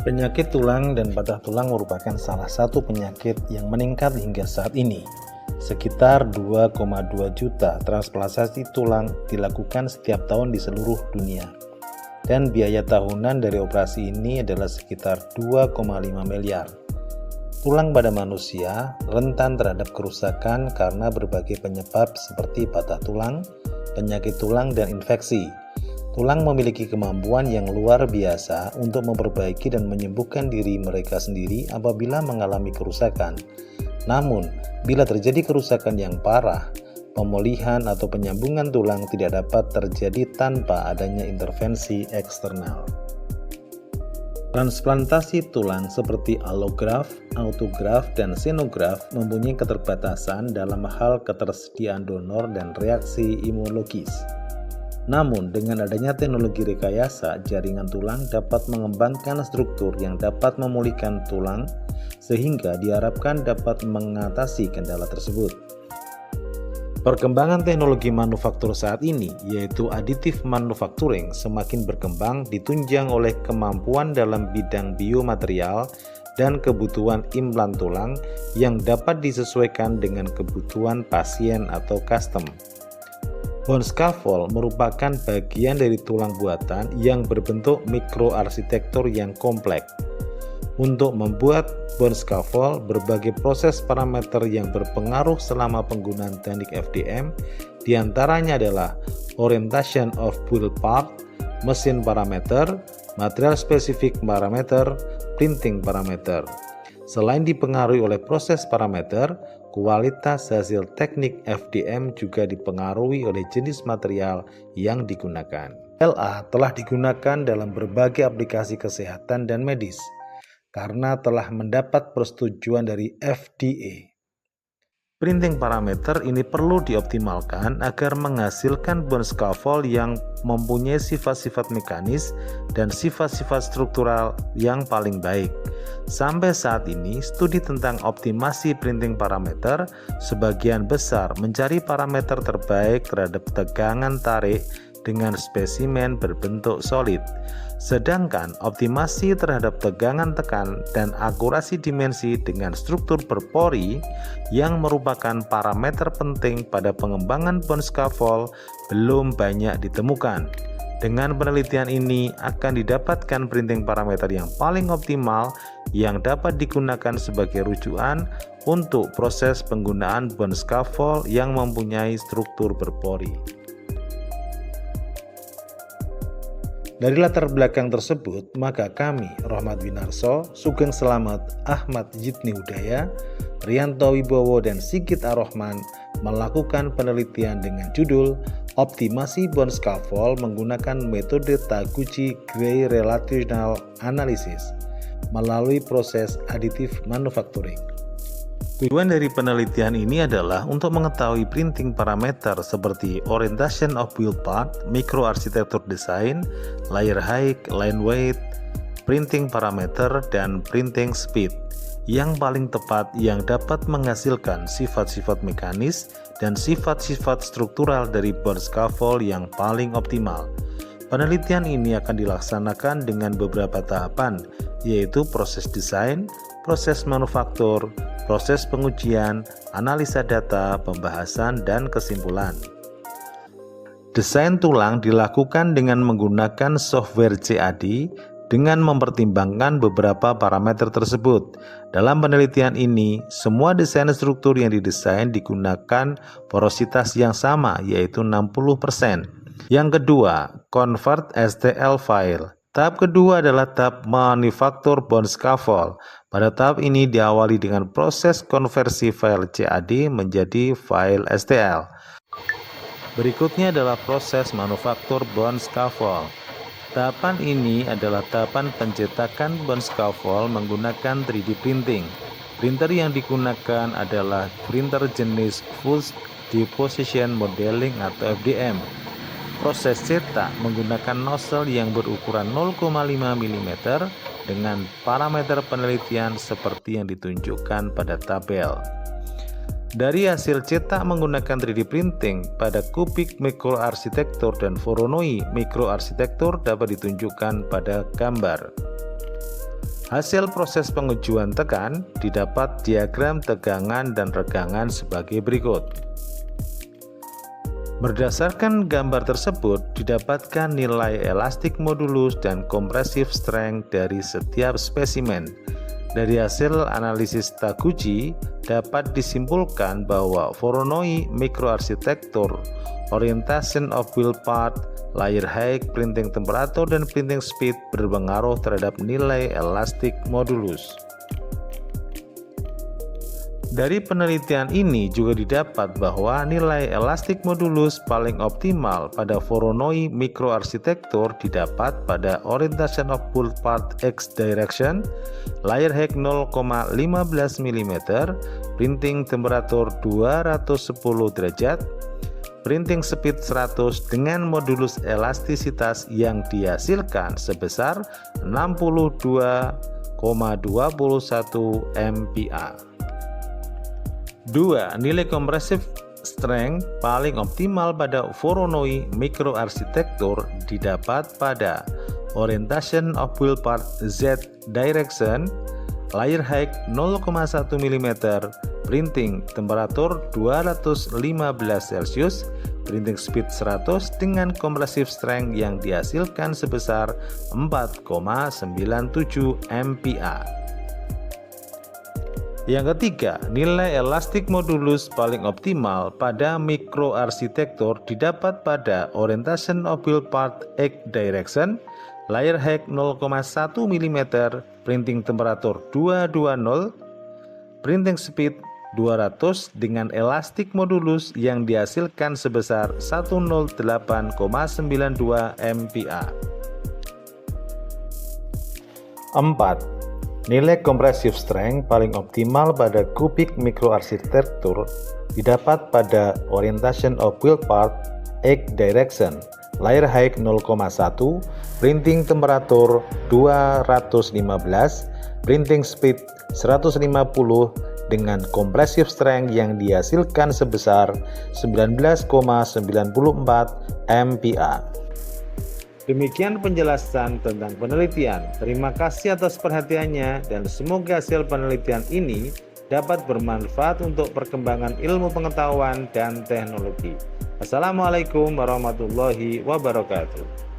Penyakit tulang dan patah tulang merupakan salah satu penyakit yang meningkat hingga saat ini. Sekitar 2,2 juta transplantasi tulang dilakukan setiap tahun di seluruh dunia. Dan biaya tahunan dari operasi ini adalah sekitar 2,5 miliar. Tulang pada manusia rentan terhadap kerusakan karena berbagai penyebab seperti patah tulang, penyakit tulang, dan infeksi. Tulang memiliki kemampuan yang luar biasa untuk memperbaiki dan menyembuhkan diri mereka sendiri apabila mengalami kerusakan. Namun, bila terjadi kerusakan yang parah, pemulihan atau penyambungan tulang tidak dapat terjadi tanpa adanya intervensi eksternal. Transplantasi tulang seperti allograft, autograft, dan xenograft mempunyai keterbatasan dalam hal ketersediaan donor dan reaksi imunologis. Namun, dengan adanya teknologi rekayasa, jaringan tulang dapat mengembangkan struktur yang dapat memulihkan tulang sehingga diharapkan dapat mengatasi kendala tersebut. Perkembangan teknologi manufaktur saat ini, yaitu additive manufacturing, semakin berkembang ditunjang oleh kemampuan dalam bidang biomaterial dan kebutuhan implan tulang yang dapat disesuaikan dengan kebutuhan pasien atau custom. Bone scaffold merupakan bagian dari tulang buatan yang berbentuk mikroarsitektur yang kompleks. Untuk membuat bone scaffold, berbagai proses parameter yang berpengaruh selama penggunaan teknik FDM, diantaranya adalah orientation of build part, mesin parameter, material specific parameter, printing parameter. Selain dipengaruhi oleh proses parameter, kualitas hasil teknik FDM juga dipengaruhi oleh jenis material yang digunakan. LA telah digunakan dalam berbagai aplikasi kesehatan dan medis karena telah mendapat persetujuan dari FDA. Printing parameter ini perlu dioptimalkan agar menghasilkan bone scaffold yang mempunyai sifat-sifat mekanis dan sifat-sifat struktural yang paling baik. Sampai saat ini, studi tentang optimasi printing parameter sebagian besar mencari parameter terbaik terhadap tegangan tarik dengan spesimen berbentuk solid. Sedangkan optimasi terhadap tegangan tekan dan akurasi dimensi dengan struktur berpori yang merupakan parameter penting pada pengembangan bone scaffold belum banyak ditemukan. Dengan penelitian ini akan didapatkan printing parameter yang paling optimal yang dapat digunakan sebagai rujukan untuk proses penggunaan bone scaffold yang mempunyai struktur berpori. Dari latar belakang tersebut, maka kami, Rohmat Winarso, Sugeng Selamet, Ahmad Jidni Udaya, Rianto Wibowo, dan Sigit Ar-Rahman melakukan penelitian dengan judul Optimasi Bone Scaffold menggunakan metode Taguchi Gray Relational Analysis melalui proses additive manufacturing. Tujuan dari penelitian ini adalah untuk mengetahui printing parameter seperti orientation of build part, mikroarsitektur desain, layer height, line weight, printing parameter, dan printing speed yang paling tepat yang dapat menghasilkan sifat-sifat mekanis dan sifat-sifat struktural dari bone scaffold yang paling optimal. Penelitian ini akan dilaksanakan dengan beberapa tahapan, yaitu proses desain, proses manufaktur, proses pengujian, analisa data, pembahasan, dan kesimpulan. Desain tulang dilakukan dengan menggunakan software CAD dengan mempertimbangkan beberapa parameter tersebut. Dalam penelitian ini, semua desain struktur yang didesain digunakan porositas yang sama, yaitu 60%. Yang kedua, convert STL file. Tahap kedua adalah tahap manufaktur bone scaffold. Pada tahap ini diawali dengan proses konversi file CAD menjadi file STL. Berikutnya adalah proses manufaktur bone scaffold. Tahapan ini adalah tahapan pencetakan bone scaffold menggunakan 3D printing. Printer yang digunakan adalah printer jenis Full Deposition Modeling atau FDM. Proses cetak menggunakan nozzle yang berukuran 0,5 mm dengan parameter penelitian seperti yang ditunjukkan pada tabel. Dari hasil cetak menggunakan 3D printing pada kubik mikroarsitektur dan Voronoi mikroarsitektur dapat ditunjukkan pada gambar. Hasil proses pengujian tekan didapat diagram tegangan dan regangan sebagai berikut. Berdasarkan gambar tersebut, didapatkan nilai elastik modulus dan compressive strength dari setiap spesimen. Dari hasil analisis Taguchi, dapat disimpulkan bahwa Voronoi microarchitecture, orientation of wheel part, layer height, printing temperature, dan printing speed berpengaruh terhadap nilai elastik modulus. Dari penelitian ini juga didapat bahwa nilai elastik modulus paling optimal pada Voronoi microarchitecture didapat pada orientation of wheel part X direction, layer height 0,15 mm, printing temperature 210 derajat, printing speed 100 dengan modulus elastisitas yang dihasilkan sebesar 62,21 MPa. 2. Nilai compressive strength paling optimal pada Voronoi microarchitecture didapat pada orientation of wheel part Z direction, layer height 0,1 mm, printing temperature 215 Celcius, printing speed 100 dengan compressive strength yang dihasilkan sebesar 4,97 MPa. Yang ketiga, nilai elastik modulus paling optimal pada microarchitecture didapat pada orientation of wheel part X direction, layer height 0,1 mm, printing temperature 220, printing speed 200 dengan elastik modulus yang dihasilkan sebesar 108,92 MPa. 4. Nilai compressive strength paling optimal pada cubic microarchitecture didapat pada orientation of wheel part X direction, layer height 0,1, printing temperature 215, printing speed 150 dengan compressive strength yang dihasilkan sebesar 19,94 MPa. Demikian penjelasan tentang penelitian. Terima kasih atas perhatiannya dan semoga hasil penelitian ini dapat bermanfaat untuk perkembangan ilmu pengetahuan dan teknologi. Assalamualaikum warahmatullahi wabarakatuh.